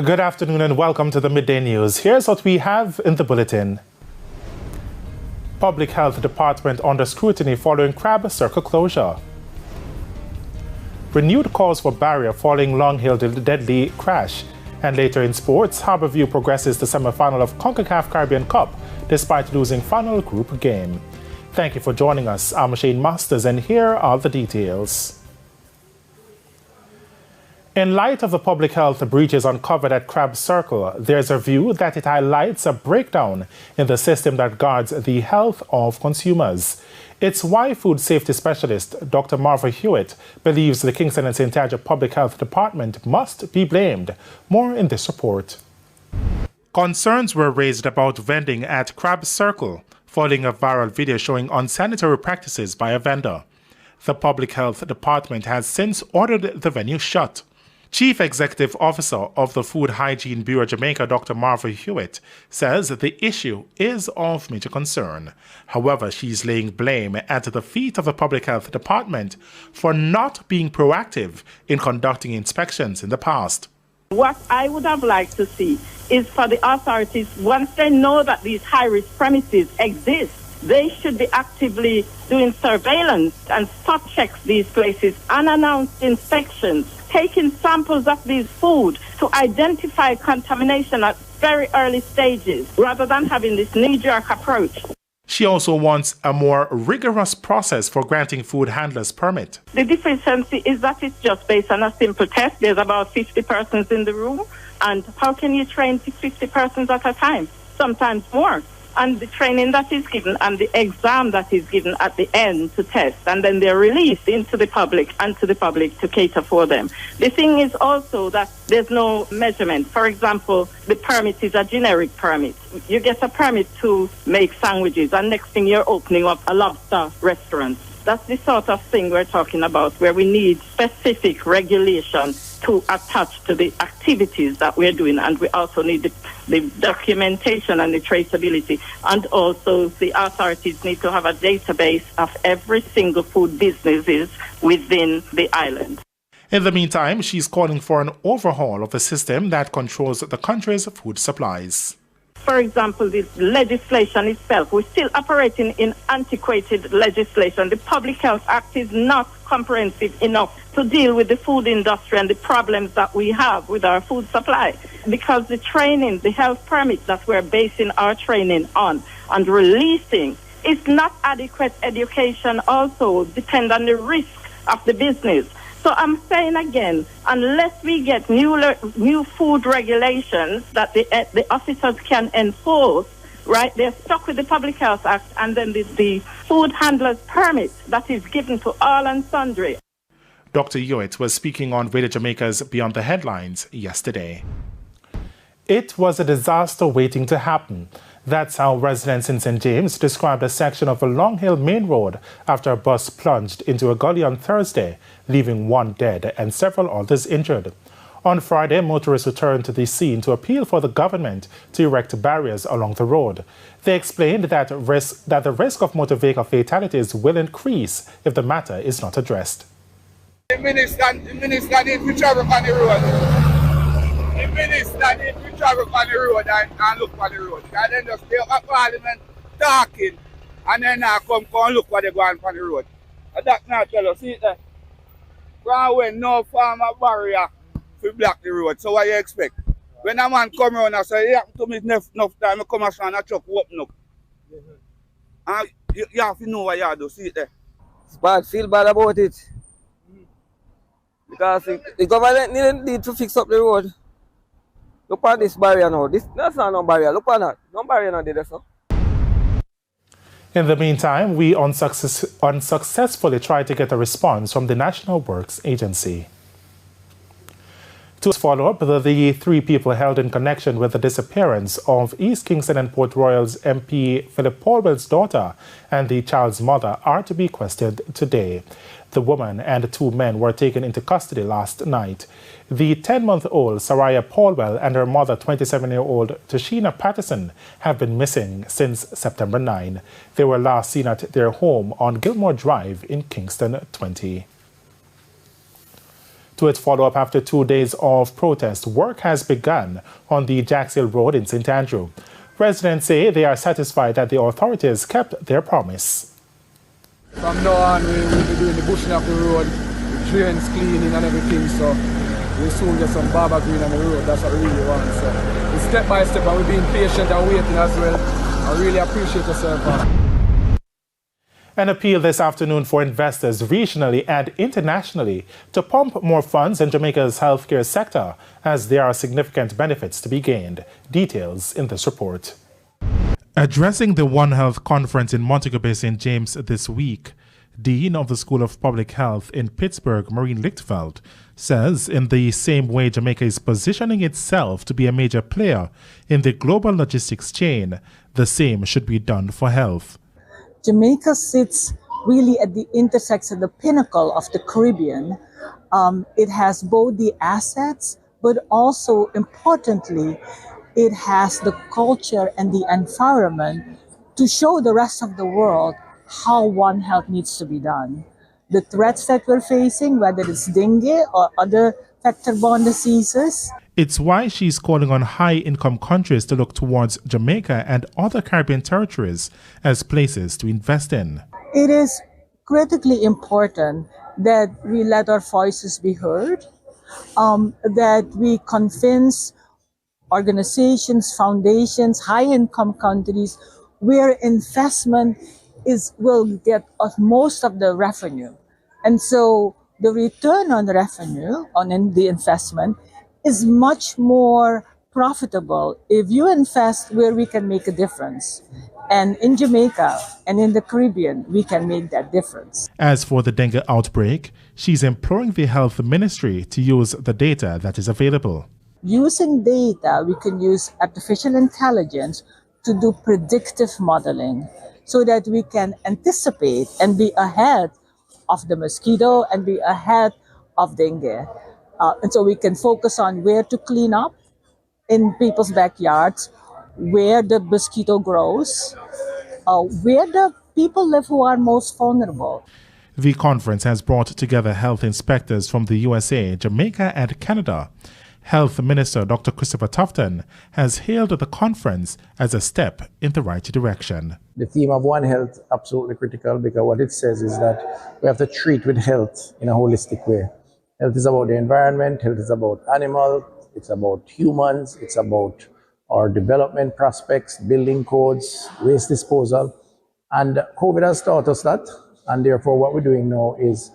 Good afternoon and welcome to the Midday News. Here's what we have in the bulletin. Public Health Department under scrutiny following Crab Circle closure. Renewed calls for barrier following Long Hill deadly crash. And later in sports, Harborview progresses to semi-final of CONCACAF Caribbean Cup despite losing final group game. Thank you for joining us. I'm Shane Masters and here are the details. In light of the public health breaches uncovered at Crab Circle, there's a view that it highlights a breakdown in the system that guards the health of consumers. It's why food safety specialist Dr. Marva Hewitt believes the Kingston and St. Tadge Public Health Department must be blamed. More in this report. Concerns were raised about vending at Crab Circle following a viral video showing unsanitary practices by a vendor. The Public Health Department has since ordered the venue shut. Chief Executive Officer of the Food Hygiene Bureau Jamaica, Dr. Marva Hewitt, says the issue is of major concern. However, she's laying blame at the feet of the Public Health Department for not being proactive in conducting inspections in the past. What I would have liked to see is for the authorities, once they know that these high-risk premises exist, they should be actively doing surveillance and spot checks these places, unannounced inspections, taking samples of these food to identify contamination at very early stages, rather than having this knee-jerk approach. She also wants a more rigorous process for granting food handlers permit. The deficiency is that it's just based on a simple test. There's about 50 persons in the room, and how can you train 50 persons at a time? Sometimes more. And the training that is given and the exam that is given at the end to test, and then they're released into the public and to the public to cater for them. The thing is also that there's no measurement. For example, the permit is a generic permit. You get a permit to make sandwiches, and next thing you're opening up a lobster restaurant. That's the sort of thing we're talking about, where we need specific regulation to attach to the activities that we're doing, and we also need the documentation and the traceability, and also the authorities need to have a database of every single food businesses within the island. In the meantime, she's calling for an overhaul of the system that controls the country's food supplies. For example, the legislation itself, we're still operating in antiquated legislation. The Public Health Act is not comprehensive enough to deal with the food industry and the problems that we have with our food supply. Because the training, the health permit that we're basing our training on and releasing is not adequate education, also depend on the risk of the business. So I'm saying again, unless we get new food regulations that the officers can enforce, right, they're stuck with the Public Health Act and then the food handler's permit that is given to all and sundry. Dr. Hewitt was speaking on Radio Jamaica's Beyond the Headlines yesterday. It was a disaster waiting to happen. That's how residents in St. James described a section of a Long Hill main road after a bus plunged into a gully on Thursday, leaving one dead and several others injured. On Friday, motorists returned to the scene to appeal for the government to erect barriers along the road. They explained that the risk of motor vehicle fatalities will increase if the matter is not addressed. The minister needs to travel on the road. The minister needs to travel on the road and look on the road. And then just stay at Parliament talking and then come look what they go on the road. And that's not tell us, see it there. When no farmer barrier to block the road. So what you expect? When a man come around and say, yeah, to me enough time, I come and a truck open up. And you have to know what you do, see it there. It's bad, feel bad about it. Because the government need to fix up the road. Look at this barrier now. That's not no barrier. Look at that. No barrier now there, so. In the meantime, we unsuccessfully tried to get a response from the National Works Agency. To follow up, the three people held in connection with the disappearance of East Kingston and Port Royal's MP Philip Paulwells' daughter and the child's mother are to be questioned today. The woman and two men were taken into custody last night. The 10-month-old Saraya Paulwell and her mother, 27-year-old Tashina Patterson, have been missing since September 9. They were last seen at their home on Gilmore Drive in Kingston 20. To its follow-up after 2 days of protest, work has begun on the Jacks Hill Road in St. Andrew. Residents say they are satisfied that the authorities kept their promise. From now on, we'll be doing the bushing of the road, the drains cleaning and everything, so we'll soon get some barber green on the road. That's what we really want. So it's step by step, and we're being patient and waiting as well. I really appreciate yourself. An appeal this afternoon for investors regionally and internationally to pump more funds in Jamaica's healthcare sector, as there are significant benefits to be gained. Details in this report. Addressing the One Health conference in Montego Bay, St. James this week, Dean of the School of Public Health in Pittsburgh, Maureen Lichtveld, says in the same way Jamaica is positioning itself to be a major player in the global logistics chain, the same should be done for health. Jamaica sits really at the intersection, the pinnacle of the Caribbean. It has both the assets, but also importantly, it has the culture and the environment to show the rest of the world how One Health needs to be done. The threats that we're facing, whether it's dengue or other vector-borne diseases. It's why she's calling on high-income countries to look towards Jamaica and other Caribbean territories as places to invest in. It is critically important that we let our voices be heard, that we convince organizations, foundations, high-income countries where investment will get us most of the revenue. And so the return on revenue on the investment is much more profitable if you invest where we can make a difference. And in Jamaica and in the Caribbean, we can make that difference. As for the dengue outbreak, she's imploring the health ministry to use the data that is available. Using data, we can use artificial intelligence to do predictive modeling so that we can anticipate and be ahead of the mosquito and be ahead of dengue. And so we can focus on where to clean up in people's backyards, where the mosquito grows, where the people live who are most vulnerable. The conference has brought together health inspectors from the USA, Jamaica, and Canada. Health Minister Dr. Christopher Tufton has hailed the conference as a step in the right direction. The theme of One Health, absolutely critical, because what it says is that we have to treat with health in a holistic way. Health is about the environment, health is about animals, it's about humans, it's about our development prospects, building codes, waste disposal. And COVID has taught us that. And therefore, what we're doing now is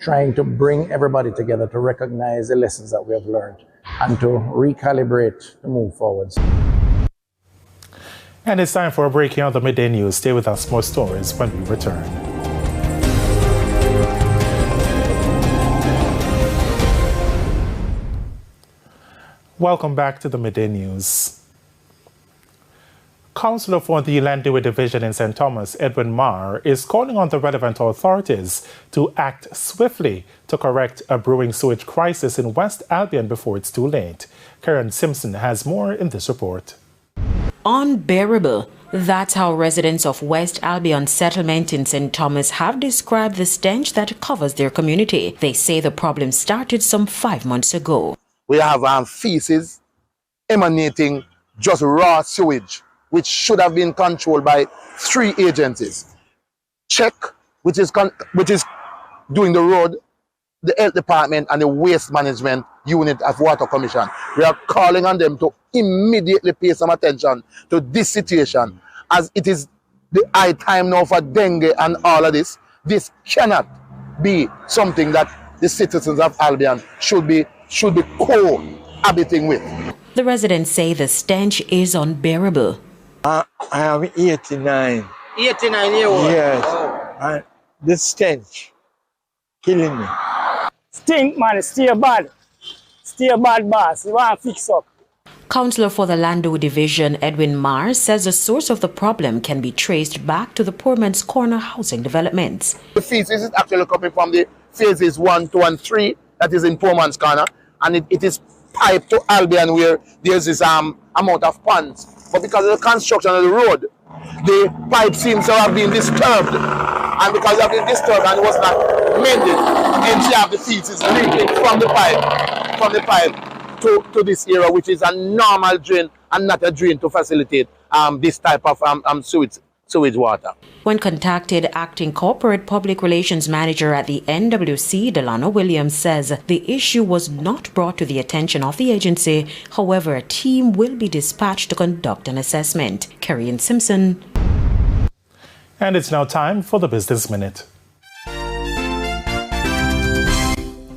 trying to bring everybody together to recognize the lessons that we have learned and to recalibrate to move forwards. And it's time for a breaking of the midday news. Stay with us, more stories when we return. Welcome back to the midday news. Councillor for the Landoway Division in St. Thomas, Edwin Marr, is calling on the relevant authorities to act swiftly to correct a brewing sewage crisis in West Albion before it's too late. Karen Simpson has more in this report. Unbearable. That's how residents of West Albion settlement in St. Thomas have described the stench that covers their community. They say the problem started some 5 months ago. We have feces emanating just raw sewage, which should have been controlled by 3 agencies. Check, which is doing the road, the health department and the waste management unit of Water Commission. We are calling on them to immediately pay some attention to this situation, as it is the high time now for dengue and all of this. This cannot be something that the citizens of Albion should be cohabiting with. The residents say the stench is unbearable. I am 89. 89 years old? Yes. And the stench killing me. Stink, man, stay bad. Stay bad, boss. You want to fix up. Councillor for the Landoway Division, Edwin Marr, says the source of the problem can be traced back to the Poor Man's Corner housing developments. The feces is actually coming from the phases 1, 2, and 3 that is in Poor Man's Corner, and it is piped to Albion where there's this amount of ponds. But because of the construction of the road, the pipe seems to have been disturbed. And because it has been disturbed and it was not mended, entry of the feces leaking from the pipe to this area, which is a normal drain and not a drain to facilitate this type of sewage water. When contacted, Acting Corporate Public Relations Manager at the NWC, Delano Williams, says the issue was not brought to the attention of the agency. However, a team will be dispatched to conduct an assessment. Kerry Simpson. And it's now time for the Business Minute.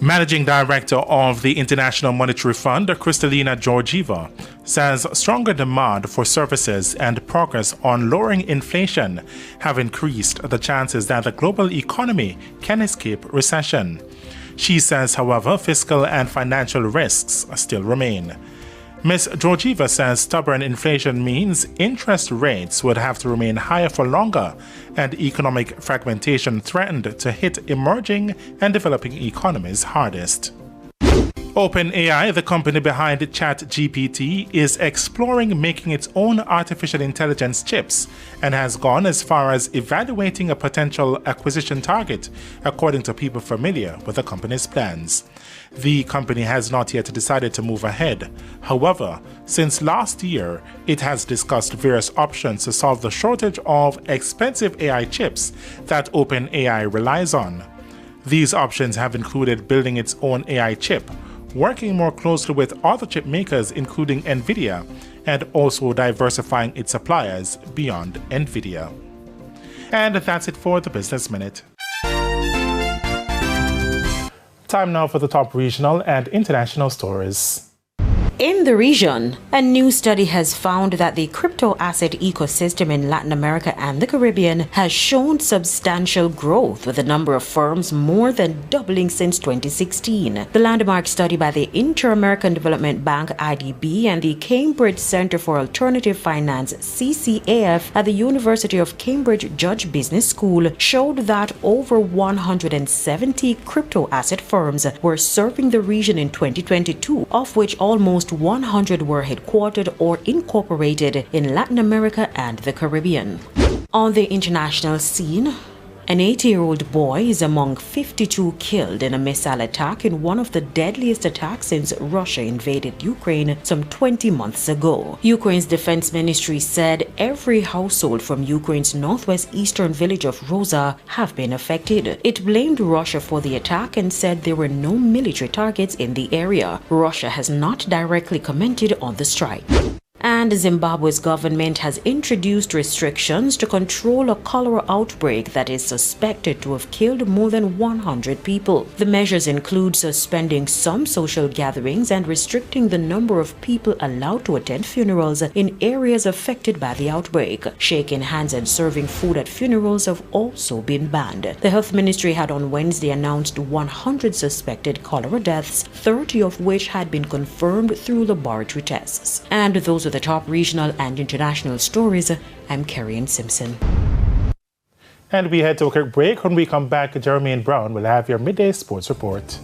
Managing Director of the International Monetary Fund, Kristalina Georgieva, says stronger demand for services and progress on lowering inflation have increased the chances that the global economy can escape recession. She says, however, fiscal and financial risks still remain. Ms. Georgieva says stubborn inflation means interest rates would have to remain higher for longer, and economic fragmentation threatened to hit emerging and developing economies hardest. OpenAI, the company behind ChatGPT, is exploring making its own artificial intelligence chips and has gone as far as evaluating a potential acquisition target, according to people familiar with the company's plans. The company has not yet decided to move ahead. However, since last year, it has discussed various options to solve the shortage of expensive AI chips that OpenAI relies on. These options have included building its own AI chip, working more closely with other chip makers including NVIDIA, and also diversifying its suppliers beyond NVIDIA. And that's it for the Business Minute. Time now for the top regional and international stories. In the region, a new study has found that the crypto asset ecosystem in Latin America and the Caribbean has shown substantial growth, with the number of firms more than doubling since 2016. The landmark study by the Inter-American Development Bank IDB and the Cambridge Center for Alternative Finance CCAF at the University of Cambridge Judge Business School showed that over 170 crypto asset firms were serving the region in 2022, of which almost 100 were headquartered or incorporated in Latin America and the Caribbean. On the international scene, an 80-year-old boy is among 52 killed in a missile attack in one of the deadliest attacks since Russia invaded Ukraine some 20 months ago. Ukraine's defense ministry said every household from Ukraine's northwest eastern village of Rosa have been affected. It blamed Russia for the attack and said there were no military targets in the area. Russia has not directly commented on the strike. And Zimbabwe's government has introduced restrictions to control a cholera outbreak that is suspected to have killed more than 100 people. The measures include suspending some social gatherings and restricting the number of people allowed to attend funerals in areas affected by the outbreak. Shaking hands and serving food at funerals have also been banned. The health ministry had on Wednesday announced 100 suspected cholera deaths, 30 of which had been confirmed through laboratory tests. And those are the top regional and international stories. I'm Kerry Simpson. And we head to a quick break. When we come back, Jeremy and Brown will have your midday sports report.